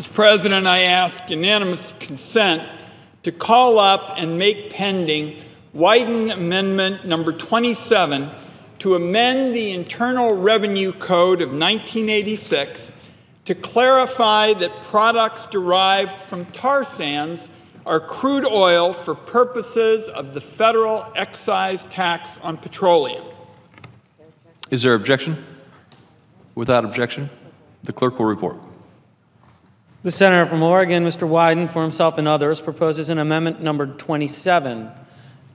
Mr. President, I ask unanimous consent to call up and make pending Wyden Amendment number 27 to amend the Internal Revenue Code of 1986 to clarify that products derived from tar sands are crude oil for purposes of the federal excise tax on petroleum. Is there objection? Without objection, the clerk will report. The senator from Oregon, Mr. Wyden, for himself and others, proposes an amendment number 27.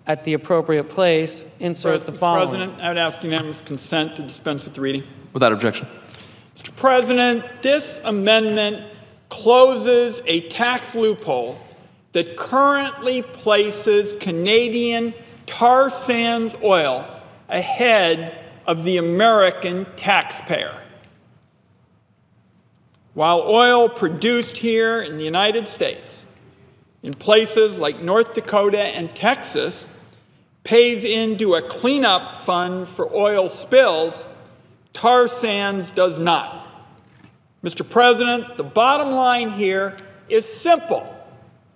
At the appropriate place, insert the following. Mr. President, I would ask unanimous consent to dispense with the reading. Without objection. Mr. President, this amendment closes a tax loophole that currently places Canadian tar sands oil ahead of the American taxpayer. While oil produced here in the United States, in places like North Dakota and Texas, pays into a cleanup fund for oil spills, tar sands does not. Mr. President, the bottom line here is simple.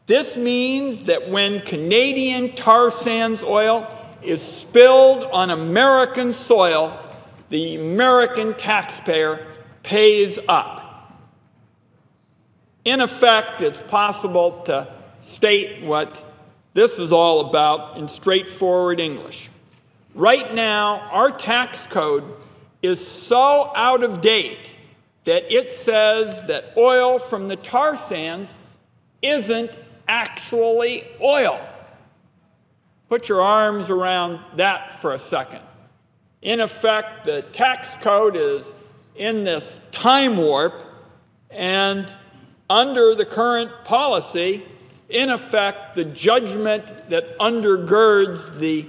This means that when Canadian tar sands oil is spilled on American soil, the American taxpayer pays up. In effect, it's possible to state what this is all about in straightforward English. Right now, our tax code is so out of date that it says that oil from the tar sands isn't actually oil. Put your arms around that for a second. In effect, the tax code is in this time warp, and under the current policy, in effect, the judgment that undergirds the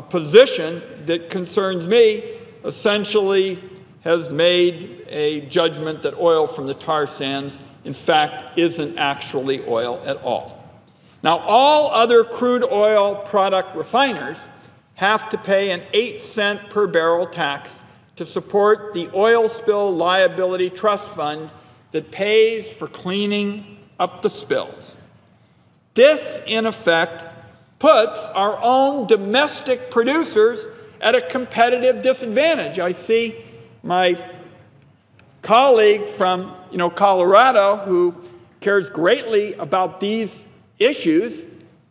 position that concerns me essentially has made a judgment that oil from the tar sands, in fact, isn't actually oil at all. Now, all other crude oil product refiners have to pay an 8-cent per barrel tax to support the oil spill liability trust fund that pays for cleaning up the spills. This, in effect, puts our own domestic producers at a competitive disadvantage. I see my colleague from Colorado who cares greatly about these issues,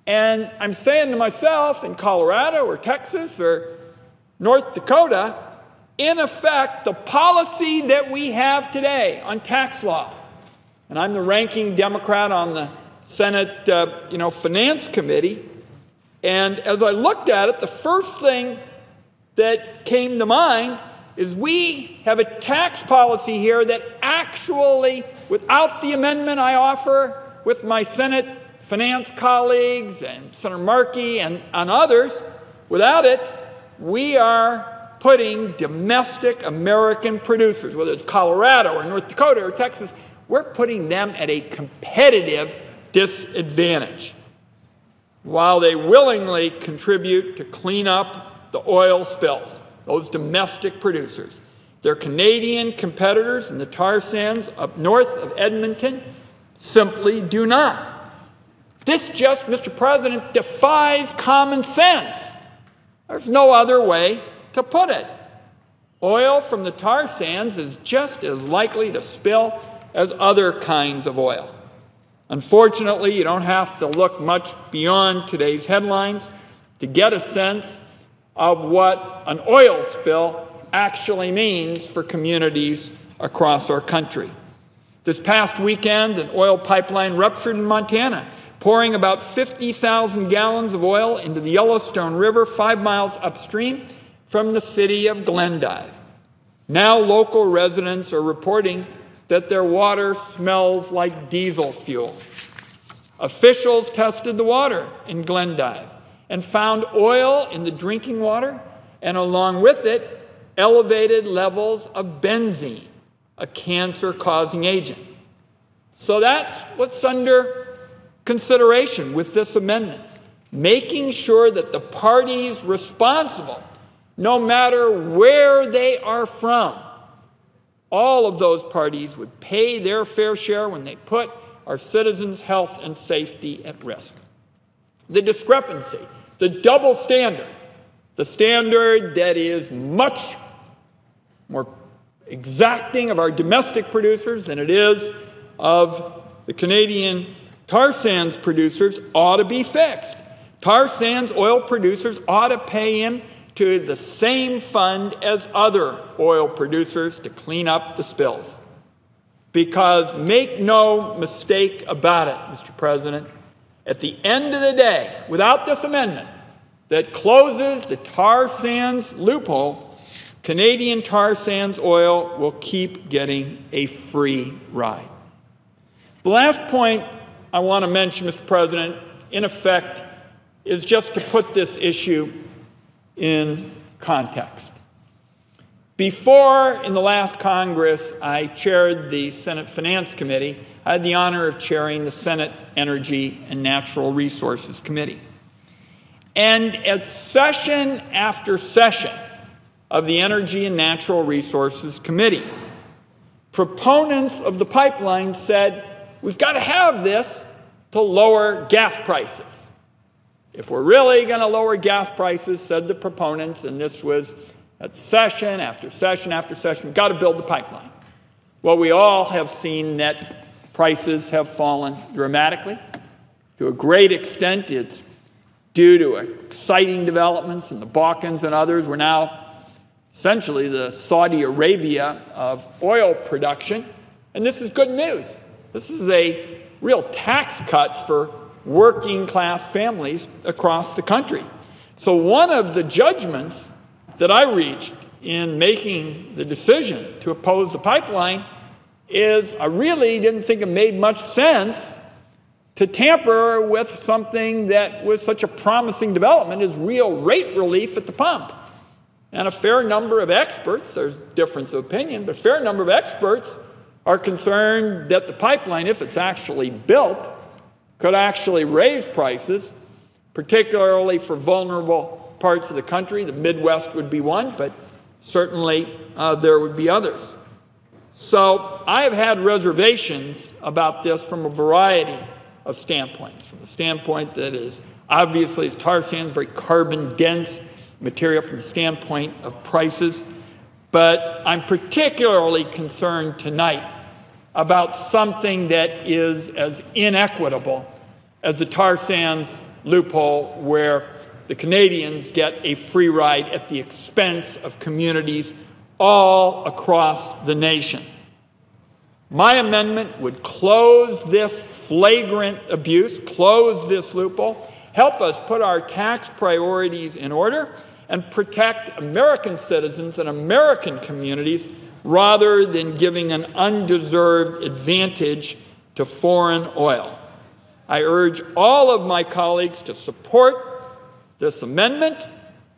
and I'm saying to myself, in Colorado or Texas or North Dakota, in effect, the policy that we have today on tax law, and I'm the ranking Democrat on the Senate Finance Committee, and as I looked at it, the first thing that came to mind is we have a tax policy here that actually, without the amendment I offer with my Senate finance colleagues and Senator Markey and others, without it, we are putting domestic American producers, whether it's Colorado or North Dakota or Texas, we're putting them at a competitive disadvantage while they willingly contribute to clean up the oil spills, those domestic producers. Their Canadian competitors in the tar sands up north of Edmonton simply do not. This just, Mr. President, defies common sense. There's no other way to put it. Oil from the tar sands is just as likely to spill as other kinds of oil. Unfortunately, you don't have to look much beyond today's headlines to get a sense of what an oil spill actually means for communities across our country. This past weekend, an oil pipeline ruptured in Montana, pouring about 50,000 gallons of oil into the Yellowstone River 5 miles upstream from the city of Glendive. Now local residents are reporting that their water smells like diesel fuel. Officials tested the water in Glendive and found oil in the drinking water, and along with it, elevated levels of benzene, a cancer-causing agent. So that's what's under consideration with this amendment, making sure that the parties responsible, no matter where they are from, all of those parties would pay their fair share when they put our citizens' health and safety at risk. The discrepancy, the double standard, the standard that is much more exacting of our domestic producers than it is of the Canadian tar sands producers, ought to be fixed. Tar sands oil producers ought to pay in to the same fund as other oil producers to clean up the spills. Because make no mistake about it, Mr. President, at the end of the day, without this amendment that closes the tar sands loophole, Canadian tar sands oil will keep getting a free ride. The last point I want to mention, Mr. President, in effect, is just to put this issue in context. Before, in the last Congress, I chaired the Senate Finance Committee. I had the honor of chairing the Senate Energy and Natural Resources Committee. And at session after session of the Energy and Natural Resources Committee, proponents of the pipeline said, we've got to have this to lower gas prices. If we're really going to lower gas prices, said the proponents, and this was at session after session after session, we've got to build the pipeline. Well, we all have seen that prices have fallen dramatically. To a great extent, it's due to exciting developments in the Balkans and others. We're now essentially the Saudi Arabia of oil production, and this is good news. This is a real tax cut for working class families across the country. So one of the judgments that I reached in making the decision to oppose the pipeline is I really didn't think it made much sense to tamper with something that was such a promising development as real rate relief at the pump. And a fair number of experts, there's difference of opinion, but a fair number of experts are concerned that the pipeline, if it's actually built, could actually raise prices, particularly for vulnerable parts of the country. The Midwest would be one, but certainly there would be others. So I have had reservations about this from a variety of standpoints. From the standpoint that is obviously tar sands, very carbon-dense material from the standpoint of prices. But I'm particularly concerned tonight about something that is as inequitable as the tar sands loophole, where the Canadians get a free ride at the expense of communities all across the nation. My amendment would close this flagrant abuse, close this loophole, help us put our tax priorities in order, and protect American citizens and American communities rather than giving an undeserved advantage to foreign oil. I urge all of my colleagues to support this amendment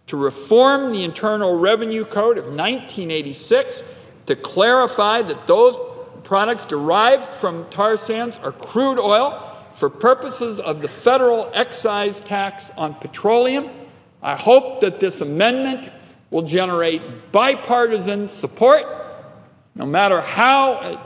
to reform the Internal Revenue Code of 1986 to clarify that those products derived from tar sands are crude oil for purposes of the federal excise tax on petroleum. I hope that this amendment will generate bipartisan support. No matter how a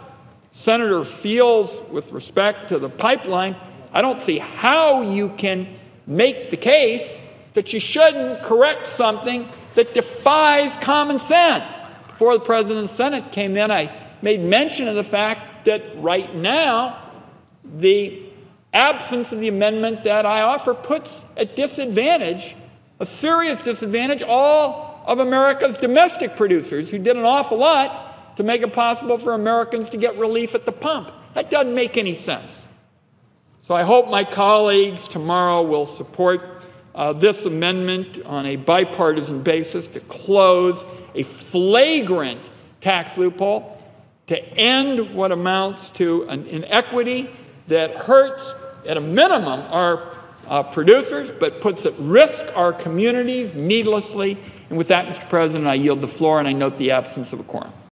senator feels with respect to the pipeline, I don't see how you can make the case that you shouldn't correct something that defies common sense. Before the President and the Senate came in, I made mention of the fact that right now, the absence of the amendment that I offer puts at disadvantage, a serious disadvantage, all of America's domestic producers who did an awful lot to make it possible for Americans to get relief at the pump. That doesn't make any sense. So I hope my colleagues tomorrow will support this amendment on a bipartisan basis to close a flagrant tax loophole, to end what amounts to an inequity that hurts, at a minimum, our producers, but puts at risk our communities needlessly. And with that, Mr. President, I yield the floor, and I note the absence of a quorum.